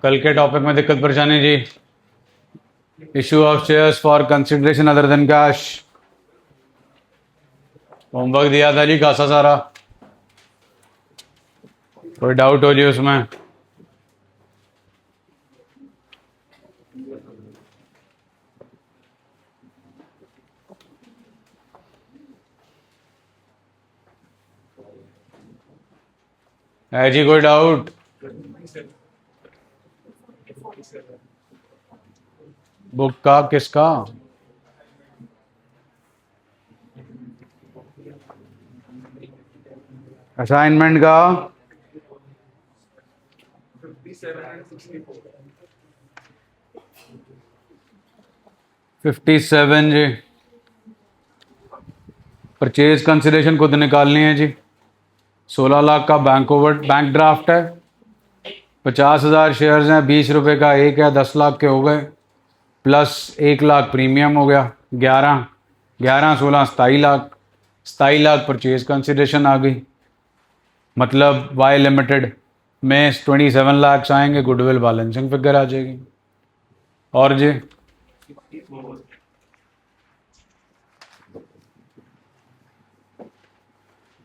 कल के टॉपिक में दिक्कत परेशानी जी। Issue of shares for consideration other than cash. Homework दिया था जी खासा सारा, कोई डाउट हो जी उसमें? है जी कोई डाउट? बुक का किसका? असाइनमेंट का 57 जी। परचेज कंसिडरेशन खुद निकालनी है जी। 16 लाख का बैंक ड्राफ्ट है, 50,000 शेयर्स हैं, 20 रुपये का एक है, 10 लाख के हो गए, प्लस 1 लाख प्रीमियम हो गया, 11 16 27 लाख। 27 लाख परचेज कंसिडरेशन आ गई, मतलब वाई लिमिटेड में 27 लाख आएंगे, गुडविल बैलेंसिंग फिगर आ जाएगी। और जी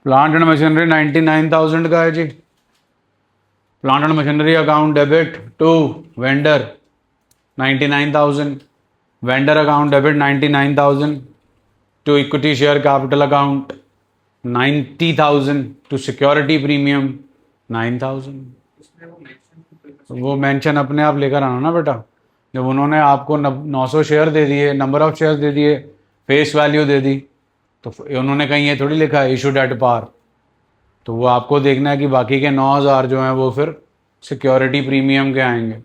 प्लांट एंड मशीनरी 99,000 का है जी। Plant and machinery account debit to vendor 99,000, vendor account debit 99,000 to equity share capital account 90,000 to security premium 9,000। वो मेंशन अपने आप लेकर आना ना बेटा। जब उन्होंने आपको 900 शेयर दे दिए, नंबर ऑफ शेयर दे दिए, फेस वैल्यू दे दी, तो उन्होंने कहीं ये थोड़ी लिखा है इशूड एट पार। तो वो आपको देखना है कि बाकी के 9,000 जो हैं वो फिर सिक्योरिटी प्रीमियम के आएंगे।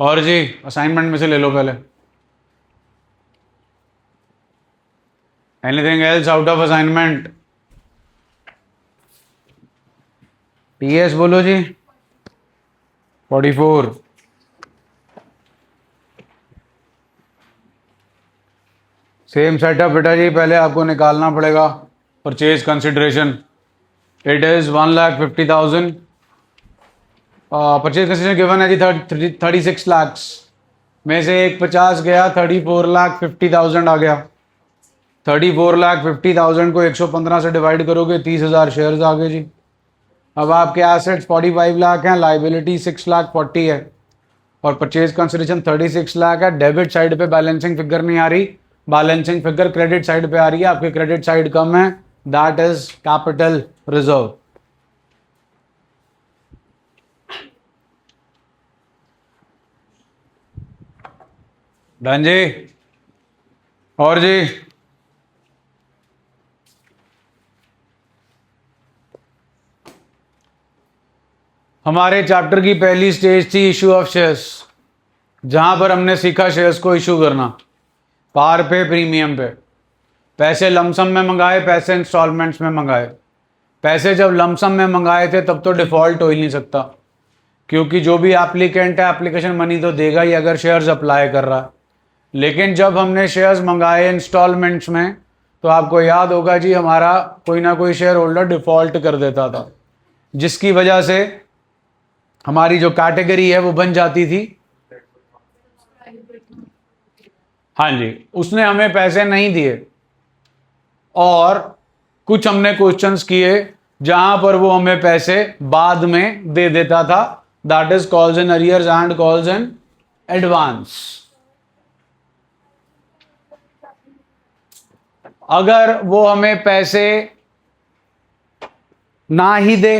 और जी असाइनमेंट में से ले लो पहले। Anything else out of assignment? TS बोलो जी। 44। सेम सेटअप बेटा जी, पहले आपको निकालना पड़ेगा purchase consideration. It is 1,50,000। Purchase consideration given है जी 36 लाख में से एक 50 गया, 34,50,000 आ गया। 34,50,000 को 115 से डिवाइड करोगे, 30,000 शेयर्स आ गए जी। अब आपके एसेट्स 45 लाख हैं, लाइबिलिटी 6,40,000 है, और परचेज कंसिडरेशन 36 लाख है। डेबिट साइड पे बैलेंसिंग फिगर नहीं आ रही, बैलेंसिंग फिगर क्रेडिट साइड पे आ रही है। आपकी क्रेडिट साइड कम है, that is capital reserve. Done जी। और जी हमारे चैप्टर की पहली स्टेज थी इशू ऑफ शेयर्स, जहां पर हमने सीखा शेयर्स को इशू करना पार पे, प्रीमियम पे। पैसे लमसम में मंगाए, पैसे इंस्टॉलमेंट्स में मंगाए। पैसे जब लमसम में मंगाए थे तब तो डिफॉल्ट हो ही नहीं सकता, क्योंकि जो भी एप्लीकेंट है एप्लीकेशन मनी तो देगा ही अगर शेयर्स अप्लाई कर रहा है। लेकिन जब हमने शेयर्स मंगाए इंस्टॉलमेंट्स में, तो आपको याद होगा जी हमारा कोई ना कोई शेयर होल्डर डिफॉल्ट कर देता था, जिसकी वजह से हमारी जो कैटेगरी है वो बन जाती थी। हाँ जी, उसने हमें पैसे नहीं दिए, और कुछ हमने क्वेश्चंस किए जहां पर वो हमें पैसे बाद में दे देता था, that is calls in arrears and calls in advance. अगर वो हमें पैसे ना ही दे,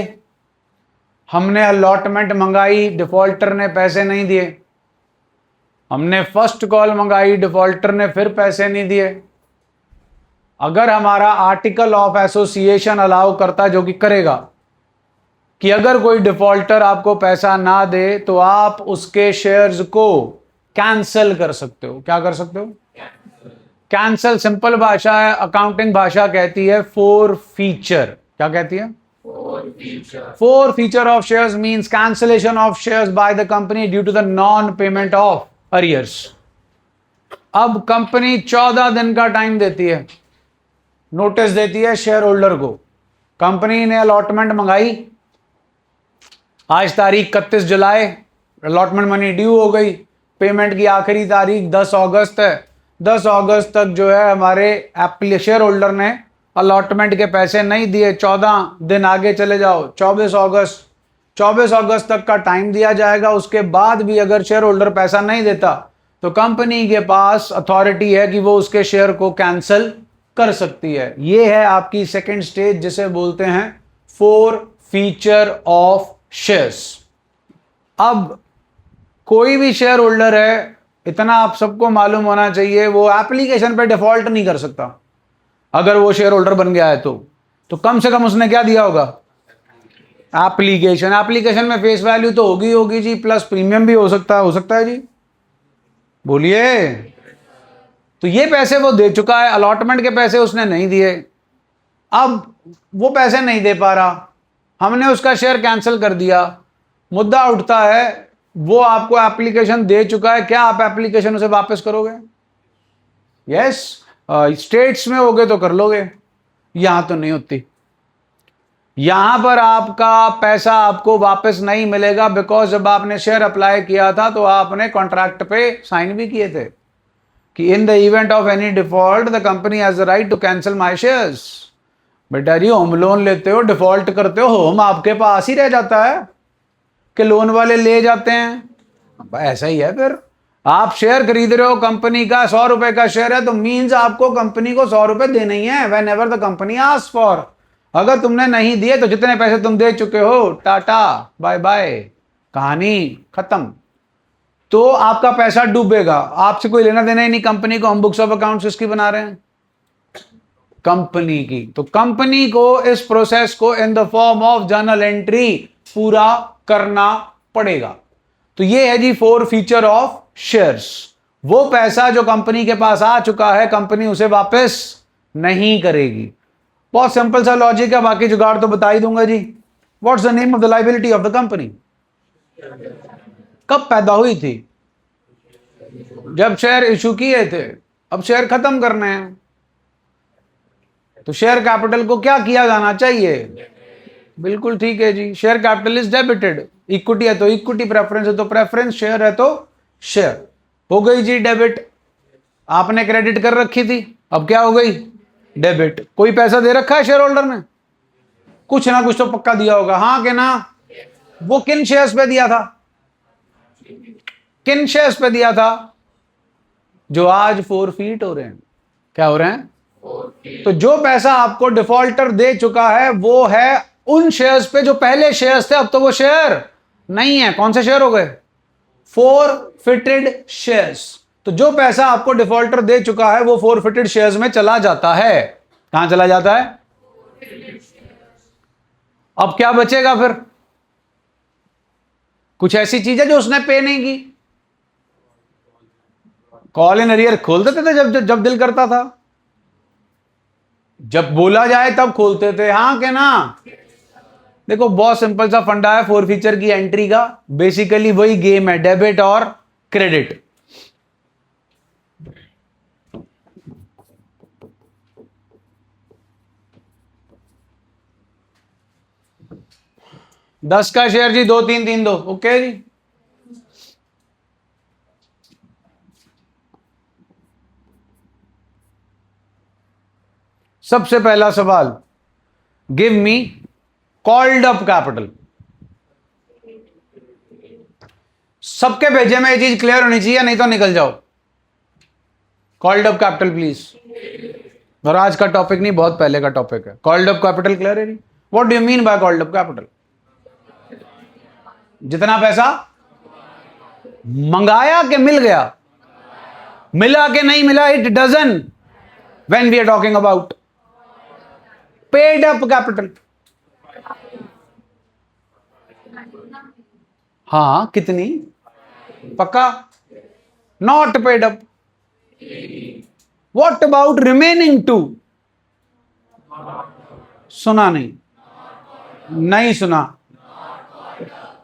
हमने अलॉटमेंट मंगाई, डिफॉल्टर ने पैसे नहीं दिए, हमने फर्स्ट कॉल मंगाई, डिफॉल्टर ने फिर पैसे नहीं दिए, अगर हमारा आर्टिकल ऑफ एसोसिएशन अलाउ करता, जो कि करेगा, कि अगर कोई डिफॉल्टर आपको पैसा ना दे तो आप उसके शेयर्स को कैंसिल कर सकते हो। क्या कर सकते हो? कैंसिल सिंपल भाषा है, अकाउंटिंग भाषा कहती है फोर फीचर। क्या कहती है? Forfeiture of shares means cancellation of shares by the company due to the non payment of arrears. अब कंपनी 14 दिन का टाइम देती है, नोटिस देती है शेयर होल्डर को। कंपनी ने अलॉटमेंट मंगाई, आज तारीख 31 जुलाई, अलॉटमेंट मनी ड्यू हो गई, पेमेंट की आखिरी तारीख 10 अगस्त है, 10 अगस्त तक जो है हमारे शेयर होल्डर ने अलॉटमेंट के पैसे नहीं दिए, 14 दिन आगे चले जाओ, 24 अगस्त तक का टाइम दिया जाएगा। उसके बाद भी अगर शेयर होल्डर पैसा नहीं देता तो कंपनी के पास अथॉरिटी है कि वो उसके शेयर को कैंसिल कर सकती है। ये है आपकी सेकंड स्टेज, जिसे बोलते हैं फोर फीचर ऑफ शेयर्स। अब कोई भी शेयर होल्डर है, इतना आप सबको मालूम होना चाहिए, वो एप्लीकेशन पे डिफॉल्ट नहीं कर सकता। अगर वो शेयर होल्डर बन गया है तो कम से कम उसने क्या दिया होगा? एप्लीकेशन में फेस वैल्यू तो होगी जी, प्लस प्रीमियम भी हो सकता है जी, बोलिए। तो ये पैसे वो दे चुका है, अलॉटमेंट के पैसे उसने नहीं दिए, अब वो पैसे नहीं दे पा रहा, हमने उसका शेयर कैंसिल कर दिया। मुद्दा उठता है, वो आपको एप्लीकेशन दे चुका है, क्या आप एप्लीकेशन उसे वापस करोगे? यस, स्टेट्स में होगे तो कर लोगे, यहां तो नहीं होती। यहां पर आपका पैसा आपको वापस नहीं मिलेगा, बिकॉज जब आपने शेयर अप्लाई किया था तो आपने कॉन्ट्रैक्ट पे साइन भी किए थे कि in the event of any default the company has the right to cancel my shares. बेटा जी, होम लोन लेते हो, डिफॉल्ट करते हो, होम आपके पास ही रह जाता है कि लोन वाले ले जाते हैं? ऐसा ही है। फिर आप शेयर खरीद रहे हो कंपनी का, 100 रुपए का शेयर है, तो मींस आपको कंपनी को 100 रुपए देने ही है, when ever the company asks for. अगर तुमने नहीं दिए तो जितने पैसे तुम दे चुके हो, टाटा बाय बाय, कहानी खत्म। तो आपका पैसा डूबेगा, आपसे कोई लेना देना ही नहीं कंपनी को। हम बुक्स ऑफ अकाउंट्स किसकी बना रहे हैं? कंपनी की। तो कंपनी को इस प्रोसेस को in the form of journal entry पूरा करना पड़ेगा। तो ये है जी फोर फीचर ऑफ शेयर्स। वो पैसा जो कंपनी के पास आ चुका है, कंपनी उसे वापस नहीं करेगी। बहुत सिंपल सा लॉजिक है, बाकी जुगाड़ तो बता ही दूंगा जी। What's the name of the liability of the company? कब पैदा हुई थी? जब शेयर इशू किए थे। अब शेयर खत्म करने हैं तो शेयर कैपिटल को क्या किया जाना चाहिए? बिल्कुल ठीक है जी, share capital is debited. Equity है तो इक्विटी, प्रेफरेंस है तो प्रेफरेंस, शेयर है तो शेयर। हो गई जी डेबिट। आपने क्रेडिट कर रखी थी, अब क्या हो गई? डेबिट। कोई पैसा दे रखा है शेयर होल्डर ने? कुछ ना कुछ तो पक्का दिया होगा, हाँ कि ना? वो किन शेयर्स पे दिया था? किन शेयर्स पे दिया था जो आज फोरफीट हो रहे हैं? क्या हो रहे हैं? तो जो पैसा आपको डिफॉल्टर दे चुका है वो है उन शेयर्स पे जो पहले शेयर्स थे, अब तो वो शेयर नहीं है। कौन से शेयर हो गए? Forfeited shares. तो जो पैसा आपको डिफॉल्टर दे चुका है वो फोरफिटेड शेयर्स में चला जाता है। कहां चला जाता है? अब क्या बचेगा फिर? कुछ ऐसी चीज है जो उसने पे नहीं की। कॉल इन अरियर खोल देते थे जब जब दिल करता था, जब बोला जाए तब खोलते थे, हाँ के ना? देखो बहुत सिंपल सा फंडा है फोर फीचर की एंट्री का। बेसिकली वही गेम है, डेबिट और क्रेडिट। दस का शेयर जी, 2 3 3 2, ओके जी। सबसे पहला सवाल, give me called up capital. सबके भेजे में ये चीज क्लियर होनी चाहिए, नहीं तो निकल जाओ। Called up capital please. और आज का टॉपिक नहीं, बहुत पहले का टॉपिक है। कॉल्ड अप कैपिटल क्लियर है नहीं? What do you mean by called up capital? जितना पैसा मंगाया के मिल गया, मिला के नहीं मिला, it doesn't when we are talking about paid up capital. हाँ, कितनी? पक्का? Not paid up. What about remaining two? सुना नहीं? नहीं सुना?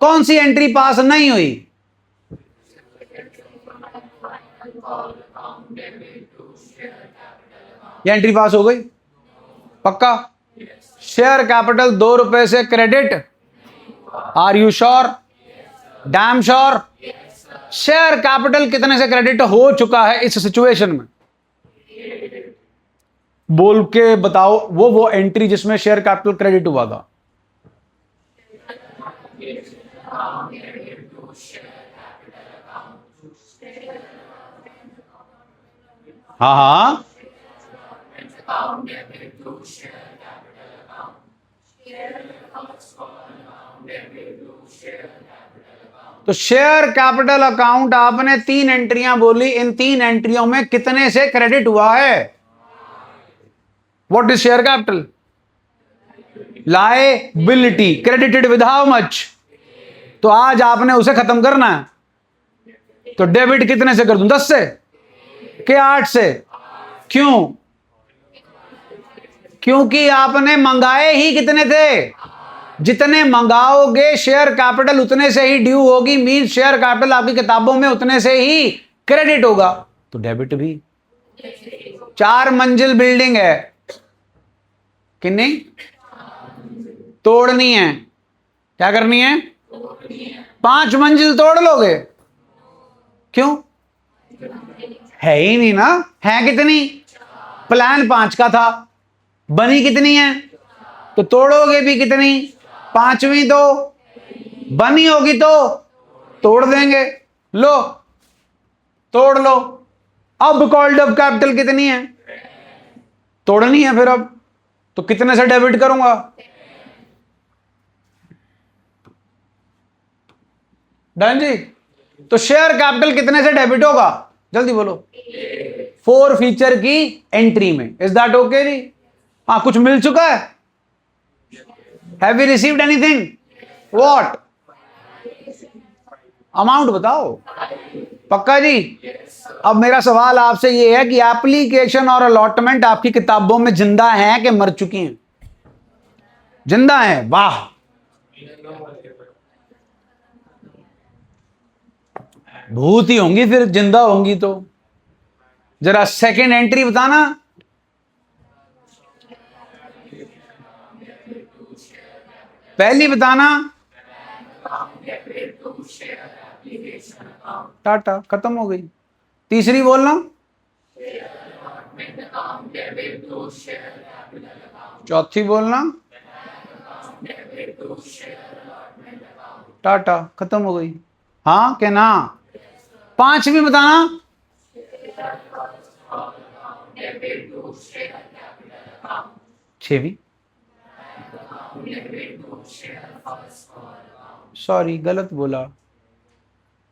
कौन सी एंट्री पास नहीं हुई? ये एंट्री पास हो गई? पक्का? शेयर कैपिटल 2 रुपए से credit. Are you sure? Damn sure. Share capital कितने से क्रेडिट हो चुका है इस सिचुएशन में? बोल के बताओ वो एंट्री जिसमें शेयर कैपिटल क्रेडिट हुआ था। हाँ हाँ, तो शेयर कैपिटल अकाउंट आपने 3 एंट्रियां बोली, इन 3 एंट्रियों में कितने से क्रेडिट हुआ है? What is share capital? Liability credited with how much? तो आज आपने उसे खत्म करना है, तो डेबिट कितने से कर दूं? 10 से के 8 से? क्यों? क्योंकि आपने मंगाए ही कितने थे? जितने मंगाओगे शेयर कैपिटल उतने से ही ड्यू होगी, मीन शेयर कैपिटल आपकी किताबों में उतने से ही क्रेडिट होगा, तो डेबिट भी। 4 मंजिल बिल्डिंग है कि नहीं? तोड़नी है। क्या करनी है? 5 मंजिल तोड़ लोगे? क्यों? है ही नहीं ना। है कितनी? प्लान 5 का था, बनी कितनी है? तो तोड़ोगे भी कितनी? 5वीं तो बनी होगी तो तोड़ देंगे। लो तोड़ लो। अब कॉल्ड अप कैपिटल कितनी है? तोड़नी है फिर अब, तो कितने से डेबिट करूंगा? डन जी। तो शेयर कैपिटल कितने से डेबिट होगा? जल्दी बोलो। 4 फीचर की एंट्री में। इज दैट ओके जी? हाँ, कुछ मिल चुका है? Have we received anything? What? Amount बताओ। पक्का जी? अब मेरा सवाल आपसे यह है कि एप्लीकेशन और अलॉटमेंट आपकी किताबों में जिंदा हैं कि मर चुकी हैं? जिंदा हैं। वाह, भूत ही होंगी फिर जिंदा होंगी तो। जरा सेकंड एंट्री बताना। पहली बताना। टाटा, खत्म हो गई। तीसरी बोलना। चौथी बोलना। टाटा, खत्म हो गई। हाँ क्या ना? 5वीं बताना। 6वीं? सॉरी, गलत बोला,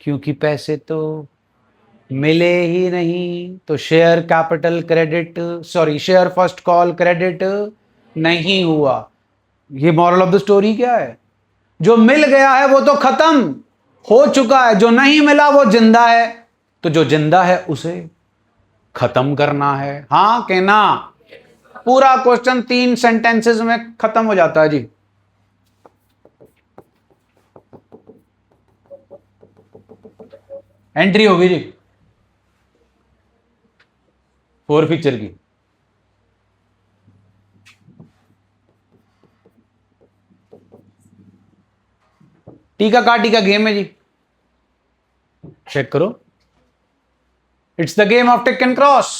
क्योंकि पैसे तो मिले ही नहीं, तो share capital credit, sorry share first call credit नहीं हुआ। ये मॉरल ऑफ द स्टोरी क्या है? जो मिल गया है वो तो खत्म हो चुका है, जो नहीं मिला वो जिंदा है, तो जो जिंदा है उसे खत्म करना है। हाँ कि ना? पूरा क्वेश्चन 3 सेंटेंसेस में खत्म हो जाता है जी। एंट्री होगी जी 4 फीचर की। टीका काटी का गेम है जी, चेक करो। It's the game of tick and cross.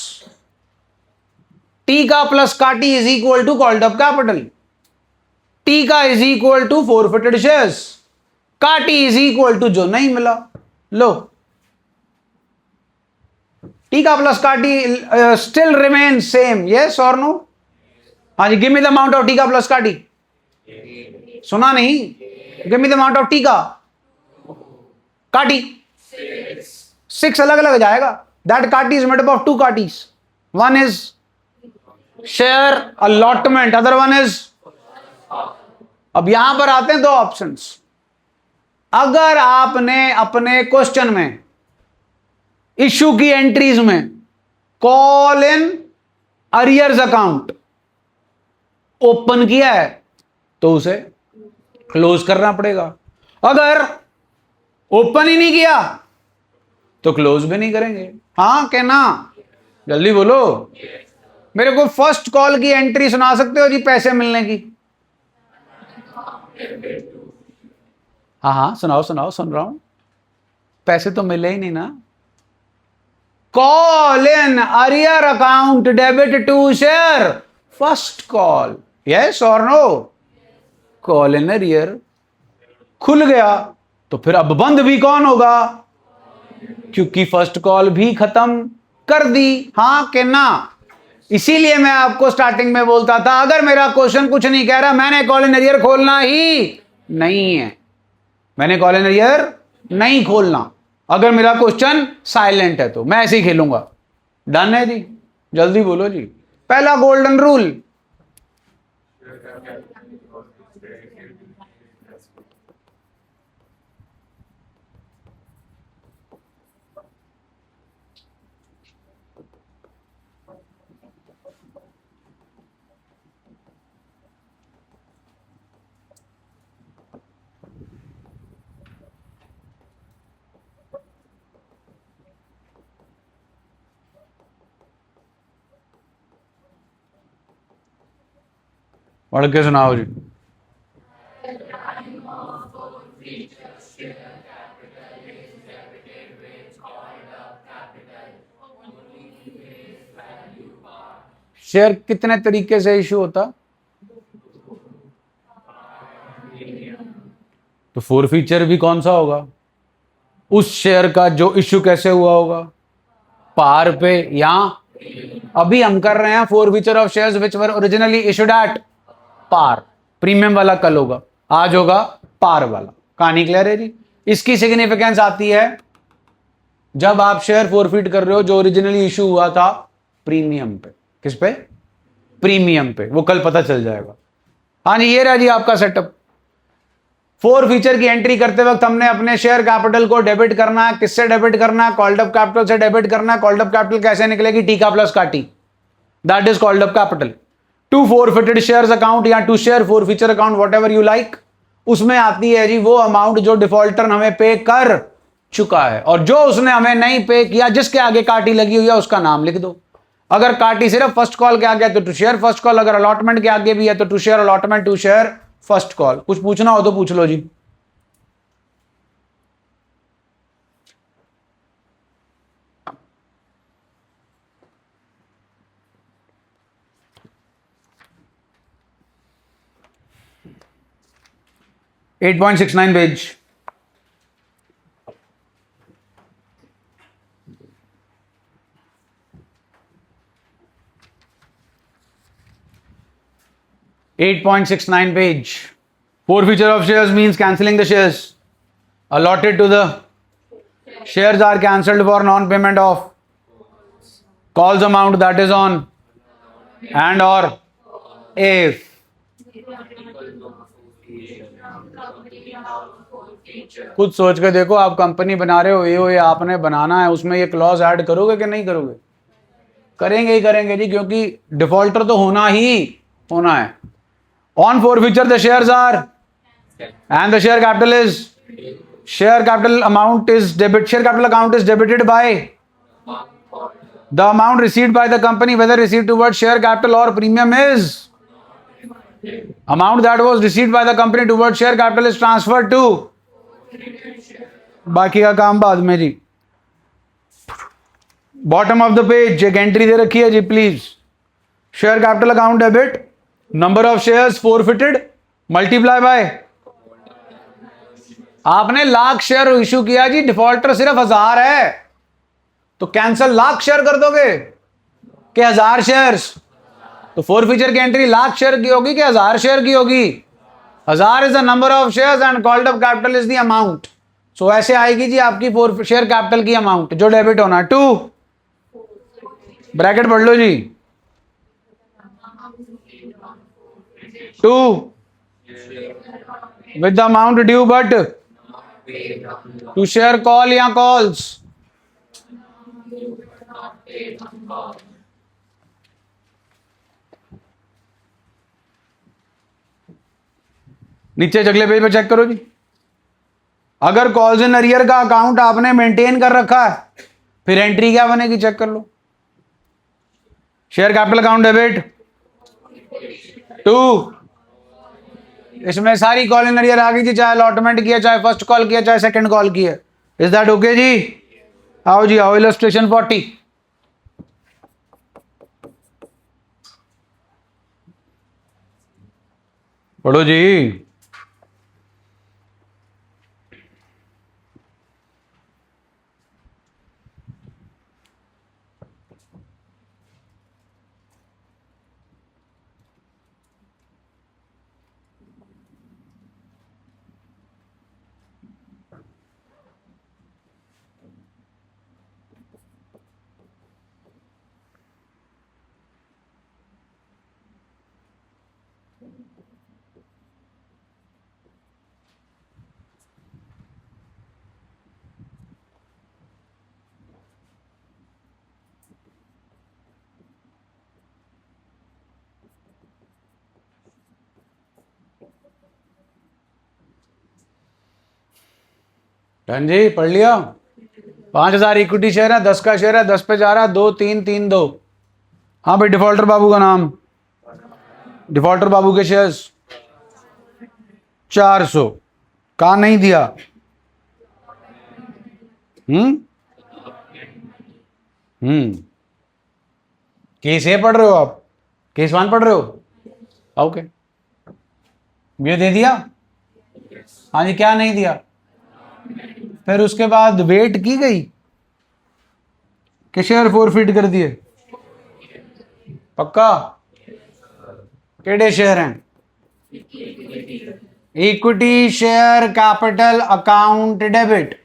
टीका प्लस काटी is equal to called up capital. टीका is equal to forfeited shares. काटी इज इक्वल टू जो नहीं मिला। लो, टीका प्लस काटी स्टिल रिमेन सेम, यस और नो? हाँ जी, give me the amount of टीका प्लस काटी। सुना नहीं? Give me the amount of टीका काटी। 6 अलग अलग जाएगा। दैट काटी इज मेड अप ऑफ 2 काटीज। One is share allotment, other one is. अब यहां पर आते हैं 2 ऑप्शंस। अगर आपने अपने क्वेश्चन में इश्यू की एंट्रीज में call in arrears account open किया है तो उसे क्लोज करना पड़ेगा। अगर ओपन ही नहीं किया तो क्लोज भी नहीं करेंगे। हाँ क्या ना? जल्दी बोलो। मेरे को फर्स्ट कॉल की एंट्री सुना सकते हो जी पैसे मिलने की? हाँ हाँ, सुनाओ सुनाओ, सुन रहा हूं। पैसे तो मिले ही नहीं ना। Call in arrear account debit to share first call, yes और नो? कॉल इन अरियर खुल गया तो फिर अब बंद भी कौन होगा? क्योंकि फर्स्ट कॉल भी खत्म कर दी, हाँ कि ना? इसीलिए मैं आपको स्टार्टिंग में बोलता था अगर मेरा क्वेश्चन कुछ नहीं कह रहा, मैंने कॉल इन अरियर खोलना ही नहीं है, मैंने कॉल इन अरियर नहीं खोलना। अगर मेरा क्वेश्चन साइलेंट है तो मैं ऐसे ही खेलूंगा। डन है जी? जल्दी बोलो जी। पहला गोल्डन रूल, पढ़ के सुनाओ जी। शेयर कितने तरीके से इशू होता? तो फोर फीचर भी कौन सा होगा? उस शेयर का जो इशू कैसे हुआ होगा? पार पे, या अभी हम कर रहे हैं forfeiture of shares which were originally issued at par. Premium वाला कल होगा, आज होगा पार वाला। कहानी क्लियर है जी? इसकी सिग्निफिकेंस आती है जब आप शेयर फोरफिट कर रहे हो जो ओरिजिनली इशू हुआ था प्रीमियम पे। किस पे? प्रीमियम पे। वो कल पता चल जाएगा। हाँ जी, ये रहा जी आपका सेटअप। फोर फीचर की एंट्री करते वक्त हमने अपने शेयर कैपिटल को डेबिट करना है। किससे डेबिट करना है? कॉल्ड अप कैपिटल से डेबिट करना है। कॉल्ड अप कैपिटल कैसे निकलेगी? टी का प्लस का टी, that is called up capital. To forfeited shares account या to share forfeiture account, whatever you like, उसमें आती है जी वो अमाउंट जो डिफॉल्टर हमें पे कर चुका है, और जो उसने हमें नहीं पे किया, जिसके आगे काटी लगी हुई है उसका नाम लिख दो। अगर काटी सिर्फ फर्स्ट कॉल के आगे है तो टू शेयर फर्स्ट कॉल, अगर अलॉटमेंट के आगे भी है तो to share allotment, to share first call. कुछ पूछना हो तो पूछ लो जी। At 8.69 page. (8.69 page). Forfeiture of shares means cancelling the shares allotted to the shares are cancelled for non-payment of calls amount that is on and or if खुद सोच के देखो, आप कंपनी बना रहे हो, ये आपने बनाना है, उसमें ये क्लॉज ऐड करोगे कि नहीं करोगे? करेंगे ही करेंगे जी, क्योंकि डिफॉल्टर तो होना ही होना है। On forfeiture the shares are and the share capital is share capital account is debited by the amount received by the company, whether received towards share capital or premium is amount that was received by the company towards share capital is transferred to, बाकी का काम बाद में जी। Bottom of the page एक entry दे रखी है जी, please. Share capital account debit, number of shares forfeited multiply by, आपने लाख शेयर इशू किया जी, डिफॉल्टर सिर्फ 1000 है, तो कैंसल लाख शेयर कर दोगे कि 1000 शेयर्स? तो फोर फीचर की एंट्री लाख शेयर की होगी कि 1000 शेयर की होगी? 1000 is the number of shares and called up capital is the amount. So ऐसे आएगी जी आपकी फोर शेयर कैपिटल की अमाउंट जो डेबिट होना। टू, ब्रैकेट पढ़ लो जी, to with the amount due but to share call या calls, नीचे अगले पेज पे चेक करो जी। अगर कॉल्स इन अरियर का अकाउंट आपने मेंटेन कर रखा है, फिर एंट्री क्या बनेगी चेक कर लो। Share capital account debit to, इसमें सारी कॉल इन अरियर आ गई थी, चाहे अलॉटमेंट किया, चाहे फर्स्ट कॉल किया, चाहे सेकंड कॉल किया। इज दैट ओके जी? आओ जी आओ, इलस्ट्रेशन 40। पढ़ो जी। डन जी, पढ़ लिया। 5,000 इक्विटी शेयर है, 10 का शेयर है, 10 पे जा रहा है, 2,3,3,2। हाँ भाई, डिफॉल्टर बाबू का नाम, डिफॉल्टर बाबू के शेयर्स 400 का नहीं दिया। हम्म हम्म केस ए पढ़ रहे हो आप? केस 1 पढ़ रहे हो? ओके, ये दे दिया। हाँ जी, क्या नहीं दिया? फिर उसके बाद वेट की गई कि शेयर फोरफिट कर दिए? पक्का? केड़े शेयर हैं? Equity share capital account debit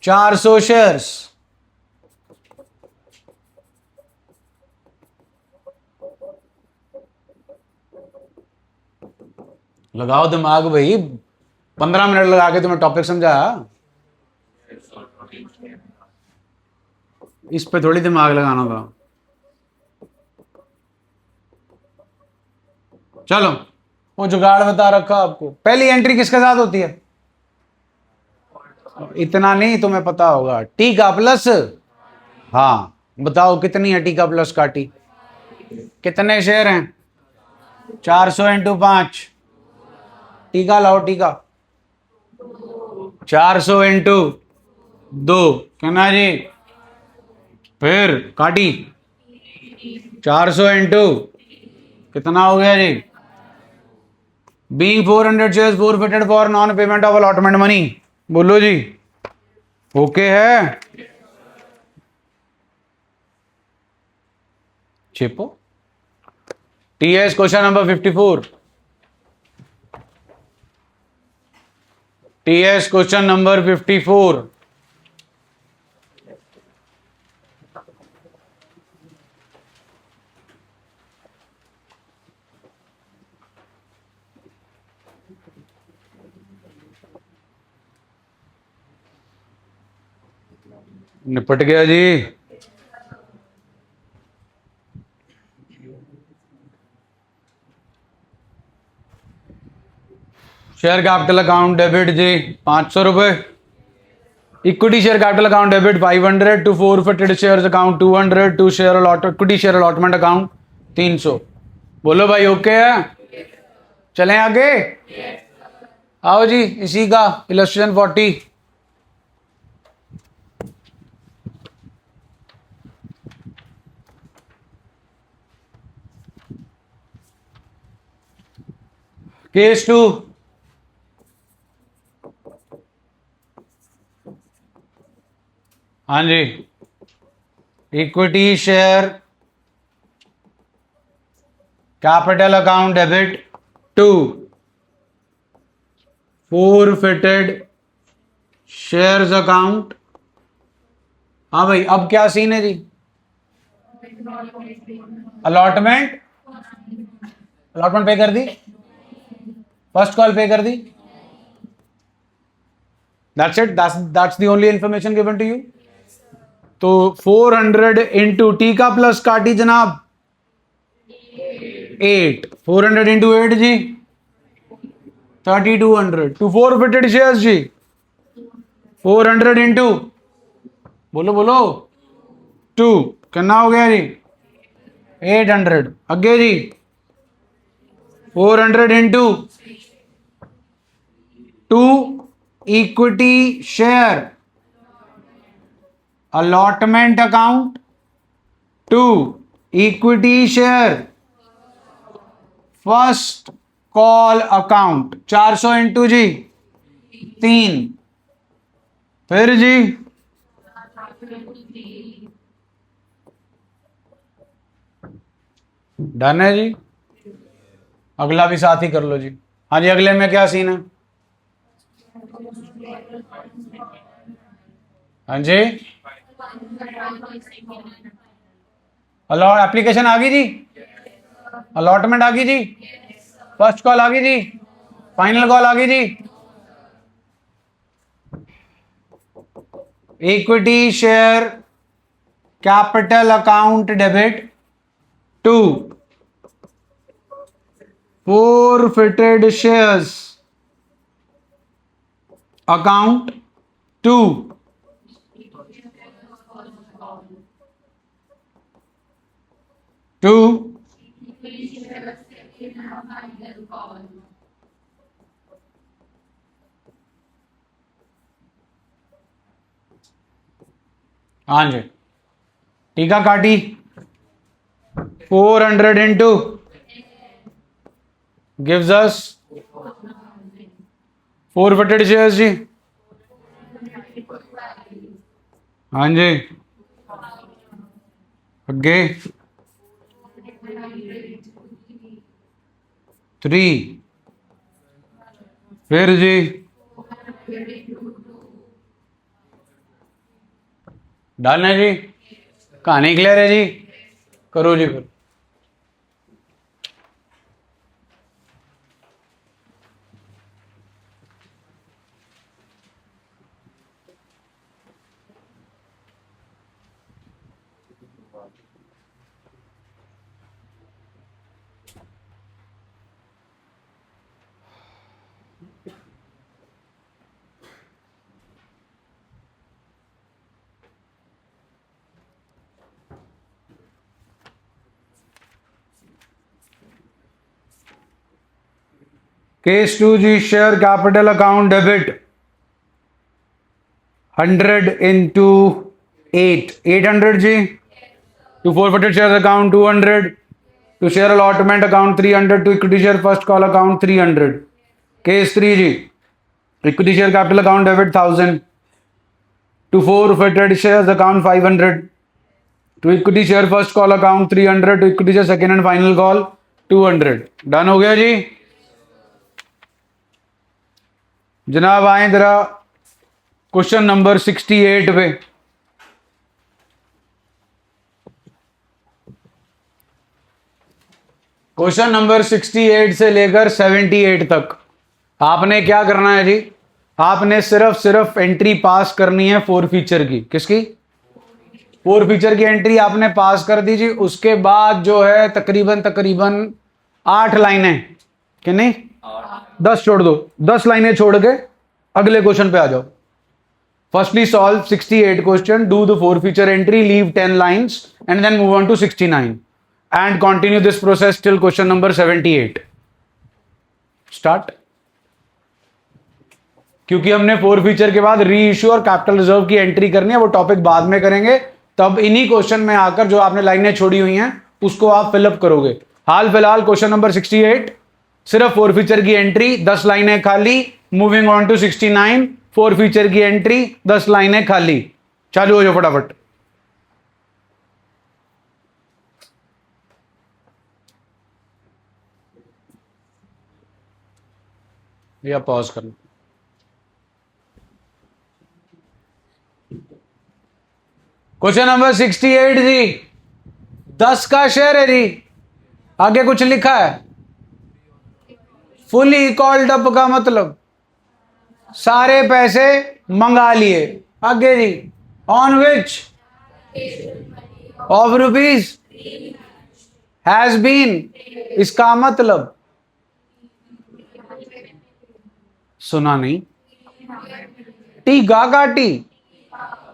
400 shares. लगाओ दिमाग भाई, 15 मिनट लगा के तुम्हें टॉपिक समझाया, इस पे थोड़ी दिमाग लगाना था। चलो, वो जुगाड़ बता रखा आपको। पहली एंट्री किसके साथ होती है? इतना नहीं, तुम्हें पता होगा। टी का प्लस। हाँ, बताओ कितनी है टी का प्लस का टी? कितने शेयर हैं? 400 इंटू 5। टीका लाओ, टीका। 400 इंटू 2 कहना जी। फिर काटी 400 इंटू कितना हो गया जी? Being 400 shares forfeited for non payment of allotment money. बोलो जी, ओके है? छिपो। TS question number 54। TS question number 54। निपट गया जी। शेयर कैपिटल अकाउंट डेबिट जी 500 रुपए। Equity share capital account debit 500 to forfeited shares account 200 to share allot equity share allotment account 300। बोलो भाई, ओके है? चलें आगे। आओ जी, इसी का इलस्ट्रेशन 40। केस 2। हाँ जी, equity share capital account debit to forfeited shares account. हाँ भाई, अब क्या सीन है जी? अलॉटमेंट, अलॉटमेंट पे कर दी, फर्स्ट कॉल पे कर दी। That's it, that's the only information given to you. तो 400 इंटू टी का प्लस काटी जनाब 8। 400 इंटू 8 जी 3200 टू फॉरफिटेड शेयर्स जी 400 इंटू बोलो बोलो 2 कितना हो गया जी? 800। अगे जी 400 into 2 equity share allotment account, 2 equity share first call account. 400 into जी 3, फिर जी डन है जी। अगला भी साथ ही कर लो जी। हाँ जी, अगले में क्या सीन है? हाँ जी, अलॉट एप्लीकेशन आ गई जी, अलॉटमेंट आ गई जी, फर्स्ट कॉल आ गई जी, फाइनल कॉल आ गई जी। Equity share capital account debit, 2 forfeited shares account, 2 हाँ जी, टीका काटी 400 into gives us forfeited shares जी। हाँ जी, अगे 3, फिर जी डन है जी, कहानी क्लियर है जी। करो जी फिर। केस 2 जी, share capital account debit 100 into 800 जी, to forfeited shares account 200, to share allotment account 300, to equity share first call account 300। Case 3 जी, equity share capital account debit 1000, to forfeited shares account 500, to equity share first call account 300, to equity share second and final call 200। Done हो गया जी। जनाब आए जरा question number 68 पे। Question number 68 से लेकर 78 तक आपने क्या करना है जी? आपने सिर्फ एंट्री पास करनी है 4 फीचर की। किसकी? 4 फीचर की एंट्री आपने पास कर दी जी। उसके बाद जो है तकरीबन 8 लाइनें, कि नहीं 10 छोड़ दो, 10 लाइनें छोड़ के अगले क्वेश्चन पे आ जाओ। Firstly solve 68 question, do the 4 फीचर entry, leave 10 lines and then move on to 69 and continue this process till question number 78। Start. क्योंकि हमने 4 फीचर के बाद री इश्यू और कैपिटल रिजर्व की एंट्री करनी है, वो टॉपिक बाद में करेंगे। तब इन्हीं क्वेश्चन में आकर जो आपने लाइनें छोड़ी हुई हैं उसको आप फिलअप करोगे। हाल फिलहाल क्वेश्चन नंबर 68 सिर्फ 4 फीचर की एंट्री, 10 लाइनें खाली। मूविंग ऑन टू 69, 4 फीचर की एंट्री, 10 लाइनें खाली। चालू हो जाओ फटाफट। या पॉज करना। क्वेश्चन नंबर 68 जी, 10 का शेयर है जी। आगे कुछ लिखा है? फुली कॉल्ड अप का मतलब सारे पैसे मंगा लिए। आगे जी, on which of rupees has been, इसका मतलब सुना नहीं। टी गा काटी,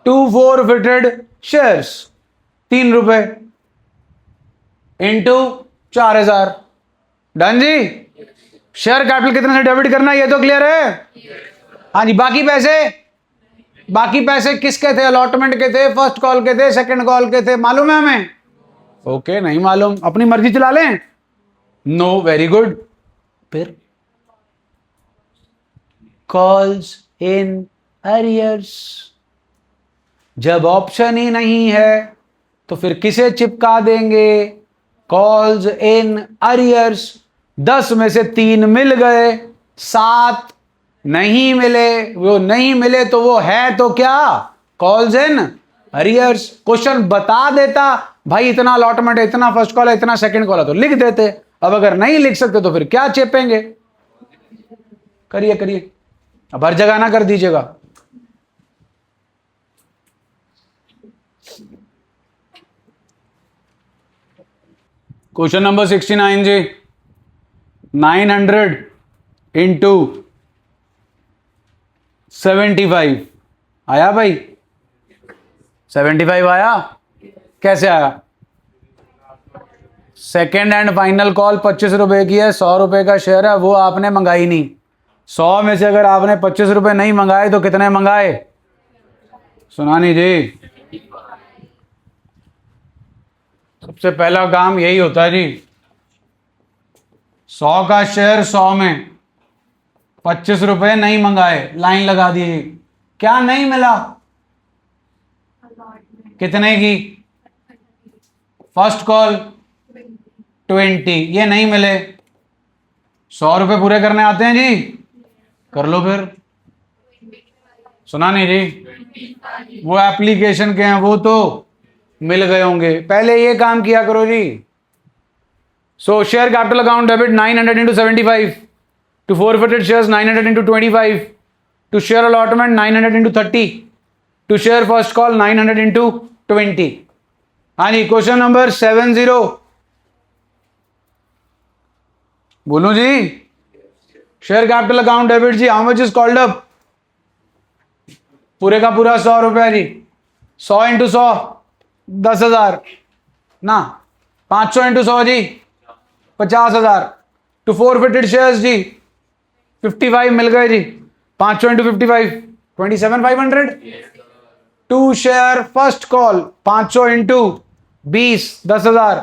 2 forfeited शेयर्स 3 रुपए इंटू 4000। डन जी। शेयर कैपिटल कितने से डेबिट करना है ये तो क्लियर है। हाँ जी, बाकी पैसे किसके थे? अलॉटमेंट के थे, फर्स्ट कॉल के थे, सेकंड कॉल के थे? मालूम है हमें? ओके, नहीं मालूम, अपनी मर्जी चला लें? No, very good. फिर कॉल्स इन अरियर्स, जब ऑप्शन ही नहीं है तो फिर किसे चिपका देंगे? Calls in arrears. 10 में से 3 मिल गए, 7 नहीं मिले। वो नहीं मिले तो वो है तो क्या? Calls in arrears. क्वेश्चन बता देता भाई इतना अलॉटमेंट है, इतना फर्स्ट कॉल है, इतना सेकंड कॉल है, तो लिख देते। अब अगर नहीं लिख सकते तो फिर क्या चेपेंगे? करिए, अब हर जगह ना कर दीजिएगा। क्वेश्चन नंबर 69 जी, 900 इंटू 75 आया भाई? 75 आया? कैसे आया? सेकेंड एंड फाइनल कॉल 25 रुपए की है, 100 रुपए का शेयर है, वो आपने मंगाई नहीं। 100 में से अगर आपने 25 रुपए नहीं मंगाए तो कितने मंगाए? सुनानी जी, सबसे पहला काम यही होता है जी। 100 का शेयर 100 में 25 रुपए नहीं मंगाए, लाइन लगा दीजिए। क्या नहीं मिला? कितने की? फर्स्ट कॉल 20, ये नहीं मिले। 100 रुपए पूरे करने आते हैं जी? कर लो फिर। सुना नहीं जी? वो एप्लीकेशन के हैं, वो तो मिल गए होंगे। पहले ये काम किया करो जी। So share capital account debit 900 into 75, to forfeited shares 900 into 25, to share allotment 900 into 30, to share first call 900 into 20। हाँ जी, क्वेश्चन नंबर 70 बोलूं जी? शेयर कैपिटल अकाउंट डेबिट जी, how much is called up? पूरे का पूरा 100 रुपया जी। 100 इंटू 100 10,000 ना, 500 इंटू 100 जी 50,000। टू forfeited shares जी 55 मिल गए जी। 500 into 55 27,500। To share first call 500 into 20 10,000।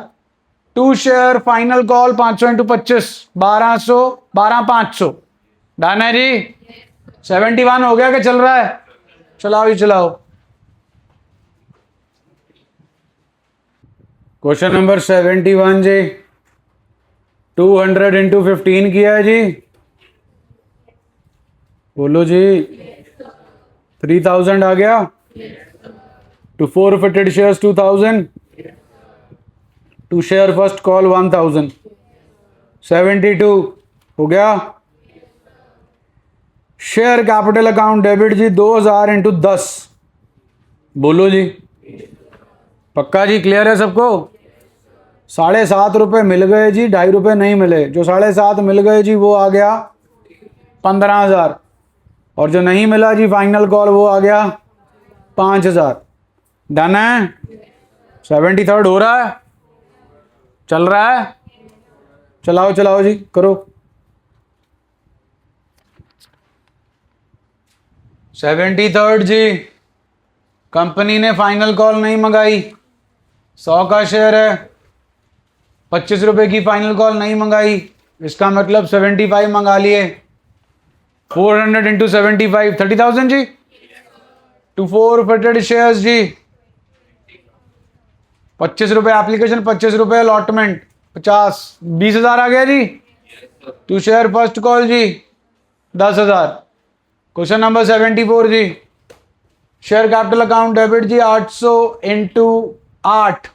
To share final call 500 into 25 1200 12,500। Done है जी? 71 हो गया कि चल रहा है? चलाओ ही चलाओ। क्वेश्चन नंबर 71 जी, 200 इंटू 15 किया है जी। बोलो जी, 3000 आ गया। To forfeited shares 2000, to share first call 1000, 72 हो गया। शेयर कैपिटल अकाउंट डेबिट जी 2000 इंटू 10। बोलो जी, पक्का जी? क्लियर है सबको? 7.5 रुपये मिल गए जी, 2.5 रुपये नहीं मिले। जो 7.5 मिल गए जी वो आ गया 15,000, और जो नहीं मिला जी फाइनल कॉल वो आ गया 5,000। डन है? 73 हो रहा है? चल रहा है? चलाओ जी, करो। 73 जी, कंपनी ने फाइनल कॉल नहीं मंगाई, 100 का शेयर है, 25 रुपए की फाइनल कॉल नहीं मंगाई, इसका मतलब 75 मंगा लिए। 400 इंटू 75 30,000 जी। टू forfeited शेयर्स जी 25 रुपए एप्लीकेशन, 25 रुपए अलॉटमेंट, 50 20,000 आ गया जी। टू शेयर फर्स्ट कॉल जी 10,000। क्वेश्चन नंबर 74 जी, शेयर कैपिटल अकाउंट डेबिट जी 800 इंटू 8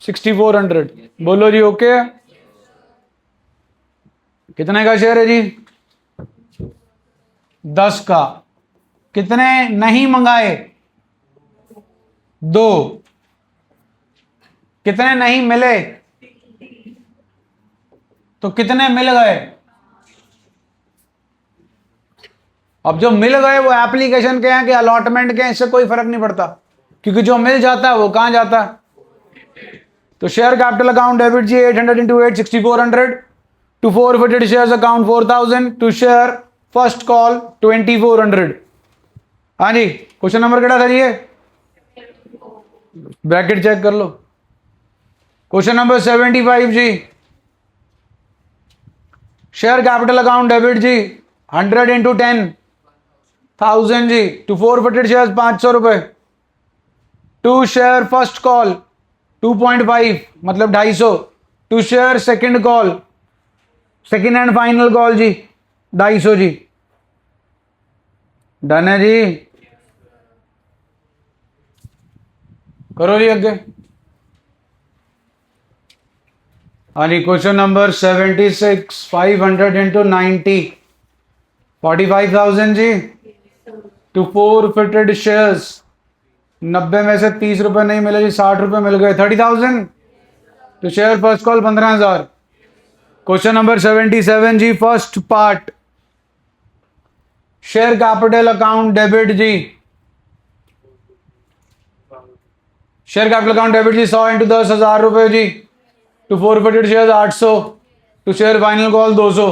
6400। बोलो जी, ओके? कितने का शेयर है जी? 10 का। कितने नहीं मंगाए? 2। कितने नहीं मिले? तो कितने मिल गए? अब जो मिल गए वो एप्लीकेशन के हैं कि अलॉटमेंट के हैं, इससे कोई फर्क नहीं पड़ता, क्योंकि जो मिल जाता है वो कहां जाता है? तो शेयर कैपिटल अकाउंट डेबिट जी 800 into 8 6400। To forfeited shares account 4000, to share first call 2400। हाँ जी, क्वेश्चन नंबर कितना था जी? ये ब्रैकेट चेक कर लो। क्वेश्चन नंबर 75 जी, शेयर कैपिटल अकाउंट डेबिट जी 100 इंटू 10,000 जी, टू फॉरफिटेड शेयर 500 रुपए, टू शेयर फर्स्ट कॉल 2.5 मतलब 250, to share second call, second and final call जी 250 जी। डन है जी, करो जी आगे। हाँ जी, क्वेश्चन नंबर 76, 500 इंटू 90, 45,000 जी, टू फॉरफिटेड शेयर्स 90 में से 30 रुपए नहीं मिले जी, 60 रुपए मिल गए, 30,000, तो share first call 15,000। Question number 77 जी, first part, share capital account debit जी, शेयर कैपिटल अकाउंट डेबिट जी 100 इंटू 10,000 रुपए जी, to forfeited share 800, to share final call 200।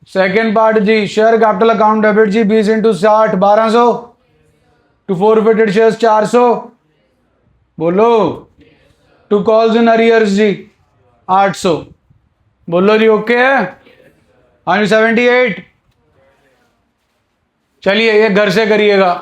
Second part जी, शेयर कैपिटल अकाउंट डेबिट जी 20 इंटू 60 1200, टू फॉरफिटेड शेयर 400, बोलो, to calls in arrears जी 800, बोलो जी ओके है। हाँ जी 78, चलिए ये घर से करिएगा।